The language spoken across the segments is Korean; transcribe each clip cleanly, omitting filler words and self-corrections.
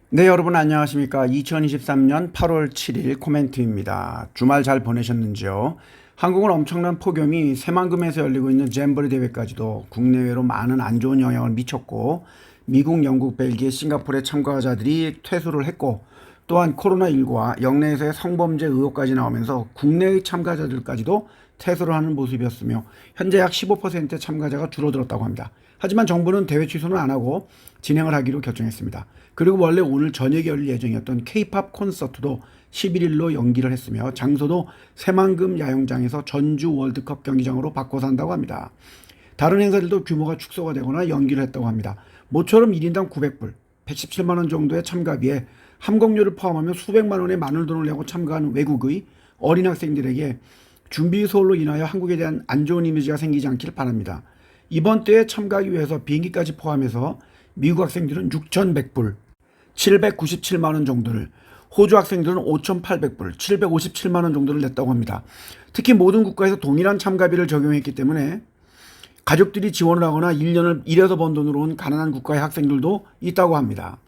네, 여러분 안녕하십니까. 2023년 8월 7일 코멘트입니다. 주말 잘 보내셨는지요? 한국은 엄청난 폭염이 새만금에서 열리고 있는 잼버리 대회까지도 국내외로 많은 안 좋은 영향을 미쳤고, 미국, 영국, 벨기에, 싱가포르의 참가자들이 퇴소를 했고, 또한 코로나19와 영내에서의 성범죄 의혹까지 나오면서 국내의 참가자들까지도 퇴소를 하는 모습이었으며, 현재 약 15%의 참가자가 줄어들었다고 합니다. 하지만 정부는 대회 취소는 안 하고 진행을 하기로 결정했습니다. 그리고 원래 오늘 저녁에 열릴 예정이었던 K-팝 콘서트도 11일로 연기를 했으며, 장소도 새만금 야영장에서 전주 월드컵 경기장으로 바꿔서 한다고 합니다. 다른 행사들도 규모가 축소가 되거나 연기를 했다고 합니다. 모처럼 1인당 900불, 117만 원 정도의 참가비에 함곡료를 포함하면 수백만 원의 마늘돈을 내고 참가하는 외국의 어린 학생들에게 준비 소홀로 인하여 한국에 대한 안 좋은 이미지가 생기지 않기를 바랍니다. 이번 대회에 참가하기 위해서 비행기까지 포함해서 미국 학생들은 6,100불, 797만 원 정도를, 호주 학생들은 5,800불, 757만 원 정도를 냈다고 합니다. 특히 모든 국가에서 동일한 참가비를 적용했기 때문에 가족들이 지원을 하거나 1년을 일해서 번 돈으로 온 가난한 국가의 학생들도 있다고 합니다.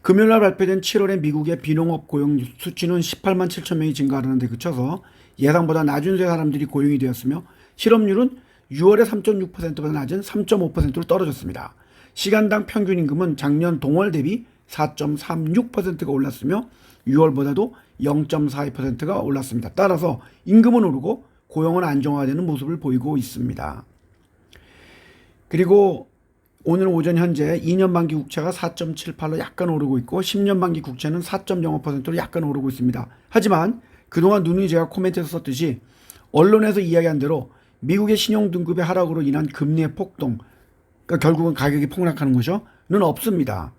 금요일날 발표된 7월의 미국의 비농업 고용 수치는 18만 7천 명이 증가하는 데 그쳐서 예상보다 낮은 사람들이 고용이 되었으며, 실업률은 6월에 3.6%보다 낮은 3.5%로 떨어졌습니다. 시간당 평균 임금은 작년 동월 대비 4.36%가 올랐으며 6월보다도 0.42%가 올랐습니다. 따라서 임금은 오르고 고용은 안정화되는 모습을 보이고 있습니다. 그리고 오늘 오전 현재 2년 만기 국채가 4.78로 약간 오르고 있고, 10년 만기 국채는 4.05%로 약간 오르고 있습니다. 하지만 그동안 누누이 제가 코멘트에서 썼듯이 언론에서 이야기한 대로 미국의 신용등급의 하락으로 인한 금리의 폭동, 그러니까 결국은 가격이 폭락하는 것은 없습니다.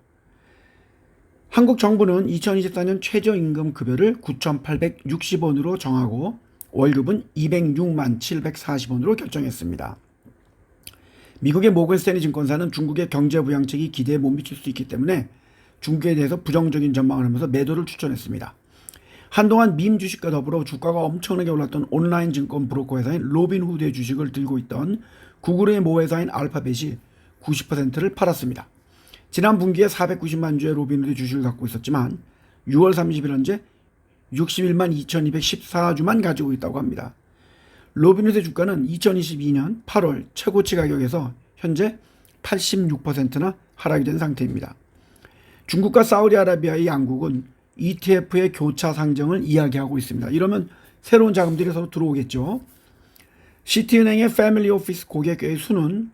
한국 정부는 2024년 최저임금 급여를 9,860원으로 정하고 월급은 206만 740원으로 결정했습니다. 미국의 모건스탠리 증권사는 중국의 경제 부양책이 기대에 못 미칠 수 있기 때문에 중국에 대해서 부정적인 전망을 하면서 매도를 추천했습니다. 한동안 밈 주식과 더불어 주가가 엄청나게 올랐던 온라인 증권 브로커 회사인 로빈후드의 주식을 들고 있던 구글의 모 회사인 알파벳이 90%를 팔았습니다. 지난 분기에 490만 주의 로빈후드 주식을 갖고 있었지만 6월 30일 현재 61만 2214주만 가지고 있다고 합니다. 로빈후드의 주가는 2022년 8월 최고치 가격에서 현재 86%나 하락이 된 상태입니다. 중국과 사우디아라비아의 양국은 ETF의 교차 상정을 이야기하고 있습니다. 이러면 새로운 자금들이 서로 들어오겠죠. 시티은행의 패밀리 오피스 고객의 수는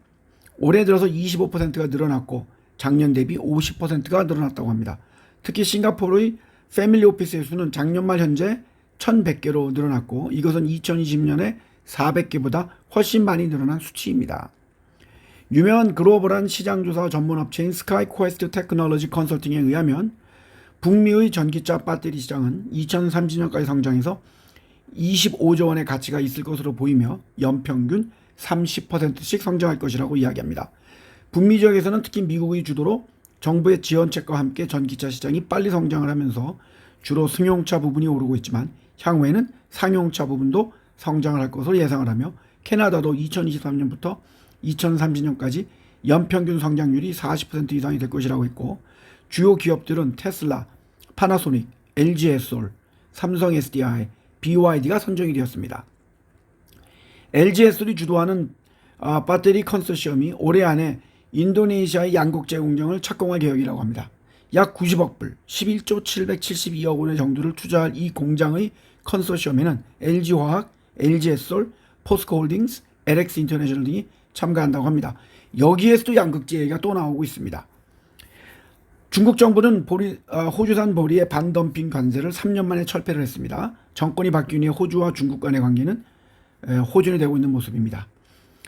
올해 들어서 25%가 늘어났고 작년 대비 50%가 늘어났다고 합니다. 특히 싱가포르의 패밀리 오피스의 수는 작년 말 현재 1,100개로 늘어났고, 이것은 2020년에 400개보다 훨씬 많이 늘어난 수치입니다. 유명한 글로벌한 시장조사 전문업체인 스카이퀘스트 테크놀로지 컨설팅에 의하면 북미의 전기차 배터리 시장은 2030년까지 성장해서 25조 원의 가치가 있을 것으로 보이며 연평균 30%씩 성장할 것이라고 이야기합니다. 북미 지역에서는 특히 미국의 주도로 정부의 지원책과 함께 전기차 시장이 빨리 성장을 하면서 주로 승용차 부분이 오르고 있지만, 향후에는 상용차 부분도 성장을 할 것으로 예상을 하며, 캐나다도 2023년부터 2030년까지 연평균 성장률이 40% 이상이 될 것이라고 했고, 주요 기업들은 테슬라, 파나소닉, LG에솔, 삼성 SDI, BYD가 선정이 되었습니다. LG에솔이 주도하는 배터리 컨소시엄이 올해 안에 인도네시아의 양국제 공장을 착공할 계획이라고 합니다. 약 90억 불, 11조 772억 원의 정도를 투자할 이 공장의 컨소시엄에는 LG화학, LG에솔, 포스코홀딩스, LX 인터내셔널 등이 참가한다고 합니다. 여기에서도 양극재 얘기가 또 나오고 있습니다. 중국 정부는 호주산 보리의 반덤핑 관세를 3년 만에 철폐를 했습니다. 정권이 바뀐 후에 호주와 중국 간의 관계는 호전이 되고 있는 모습입니다.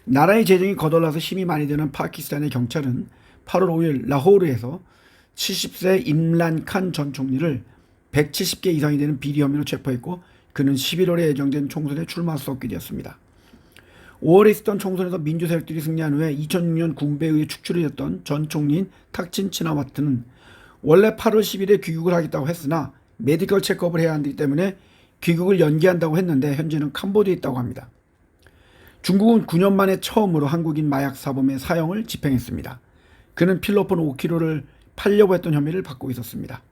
나라의 재정이 거덜나서 힘이 많이 드는 파키스탄의 경찰은 8월 5일 라호르에서 70세 임란 칸 전 총리를 170개 이상이 되는 비리 혐의로 체포했고, 그는 11월에 예정된 총선에 출마할 수 없게 되었습니다. 5월에 있었던 총선에서 민주 세력들이 승리한 후에 2006년 군부에 의해 축출이 됐던 전 총리인 탁친 치나와트는 원래 8월 10일에 귀국을 하겠다고 했으나 메디컬 체크업을 해야 하기 때문에 귀국을 연기한다고 했는데 현재는 캄보디아에 있다고 합니다. 중국은 9년 만에 처음으로 한국인 마약 사범의 사형을 집행했습니다. 그는 필로폰 5kg를 팔려고 했던 혐의를 받고 있었습니다.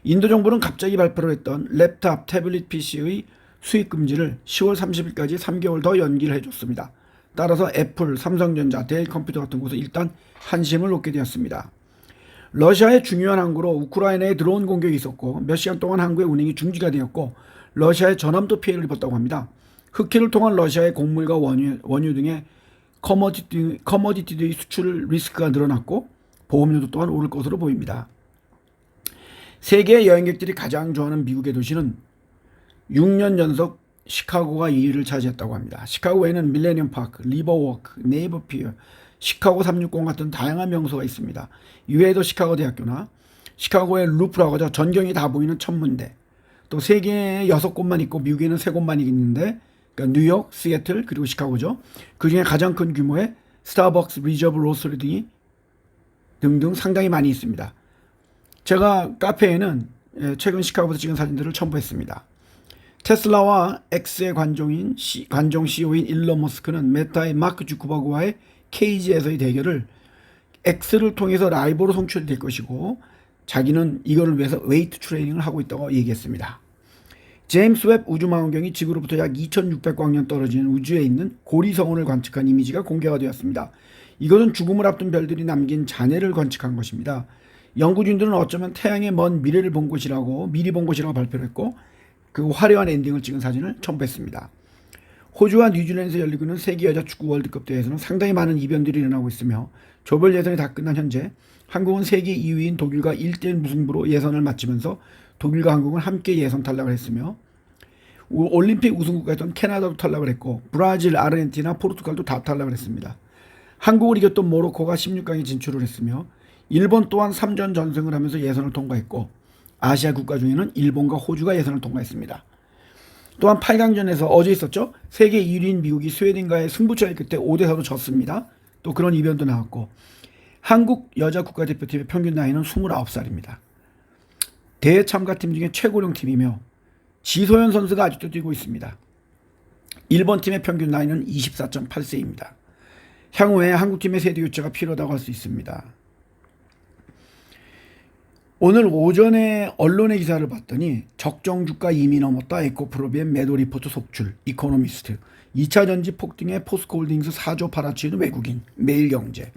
인도 정부는 갑자기 발표를 했던 랩탑, 태블릿 PC의 수입 금지를 10월 30일까지 3개월 더 연기를 해줬습니다. 따라서 애플, 삼성전자, 데일 컴퓨터 같은 곳은 일단 한심을 놓게 되었습니다. 러시아의 중요한 항구로 우크라이나에 드론 공격이 있었고 몇 시간 동안 항구의 운행이 중지가 되었고 러시아의 전함도 피해를 입었다고 합니다. 흑해를 통한 러시아의 곡물과 원유 등의 커머디티의 수출 리스크가 늘어났고 보험료도 또한 오를 것으로 보입니다. 세계 여행객들이 가장 좋아하는 미국의 도시는 6년 연속 시카고가 2위를 차지했다고 합니다. 시카고에는 밀레니엄 파크, 리버워크, 네이버 피어, 시카고 360 같은 다양한 명소가 있습니다. 이외에도 시카고 대학교나 시카고의 루프라고 하죠. 전경이 다 보이는 천문대, 또 세계에 6곳만 있고 미국에는 3곳만 있는데 그러니까 뉴욕, 시애틀 그리고 시카고죠. 그중에 가장 큰 규모의 스타벅스, 리저브 로스터리 등등 상당히 많이 있습니다. 제가 카페에는 최근 시카고에서 찍은 사진들을 첨부했습니다. 테슬라와 X의 관종 CEO인 일론 머스크는 메타의 마크 주커버그와의 케이지에서의 대결을 X를 통해서 라이브로 송출될 것이고 자기는 이거를 위해서 웨이트 트레이닝을 하고 있다고 얘기했습니다. 제임스 웹 우주망원경이 지구로부터 약 2600광년 떨어지는 우주에 있는 고리성운을 관측한 이미지가 공개가 되었습니다. 이것은 죽음을 앞둔 별들이 남긴 잔해를 관측한 것입니다. 연구진들은 어쩌면 태양의 먼 미래를 미리 본 것이라고 발표를 했고 그 화려한 엔딩을 찍은 사진을 첨부했습니다. 호주와 뉴질랜드에서 열리고 있는 세계 여자 축구 월드컵 대회에서는 상당히 많은 이변들이 일어나고 있으며 조별 예선이 다 끝난 현재 한국은 세계 2위인 독일과 1대1 무승부로 예선을 마치면서 독일과 한국은 함께 예선 탈락을 했으며 올림픽 우승국가였던 캐나다도 탈락을 했고 브라질, 아르헨티나, 포르투갈도 다 탈락을 했습니다. 한국을 이겼던 모로코가 16강에 진출을 했으며 일본 또한 3전 전승을 하면서 예선을 통과했고 아시아 국가 중에는 일본과 호주가 예선을 통과했습니다. 또한 8강전에서 어제 있었죠. 세계 1위인 미국이 스웨덴과의 승부차기 끝에 5대4로 졌습니다. 또 그런 이변도 나왔고 한국 여자 국가대표팀의 평균 나이는 29살입니다. 대회 참가팀 중에 최고령 팀이며 지소연 선수가 아직도 뛰고 있습니다. 일본 팀의 평균 나이는 24.8세입니다. 향후에 한국팀의 세대 교체가 필요하다고 할 수 있습니다. 오늘 오전에 언론의 기사를 봤더니 적정주가 이미 넘었다. 에코프로비엠 매도 리포트 속출. 이코노미스트. 2차 전지 폭등에 포스코홀딩스 4조 팔아치는 외국인. 매일경제.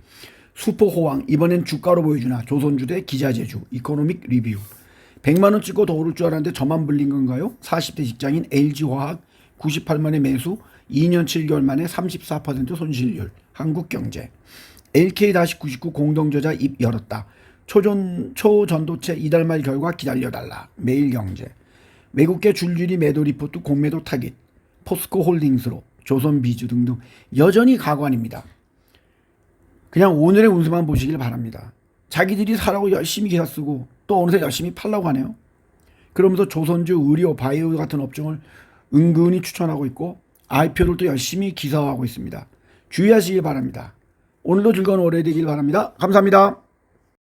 수포호황. 이번엔 주가로 보여주나. 조선주대 기자재주. 이코노믹 리뷰. 100만원 찍고 더 오를 줄 알았는데 저만 불린 건가요? 40대 직장인 LG화학 98만의 매수. 2년 7개월 만에 34% 손실률. 한국경제. LK-99 공동저자 입 열었다. 초전도체 이달 말 결과 기다려달라. 매일경제. 외국계 줄줄이 매도 리포트 공매도 타깃. 포스코홀딩스로 조선비주 등등 여전히 가관입니다. 그냥 오늘의 운세만 보시길 바랍니다. 자기들이 사라고 열심히 기사 쓰고 또 어느새 열심히 팔라고 하네요. 그러면서 조선주, 의료, 바이오 같은 업종을 은근히 추천하고 있고 IPO를 또 열심히 기사화하고 있습니다. 주의하시길 바랍니다. 오늘도 즐거운 월요일 되길 바랍니다. 감사합니다.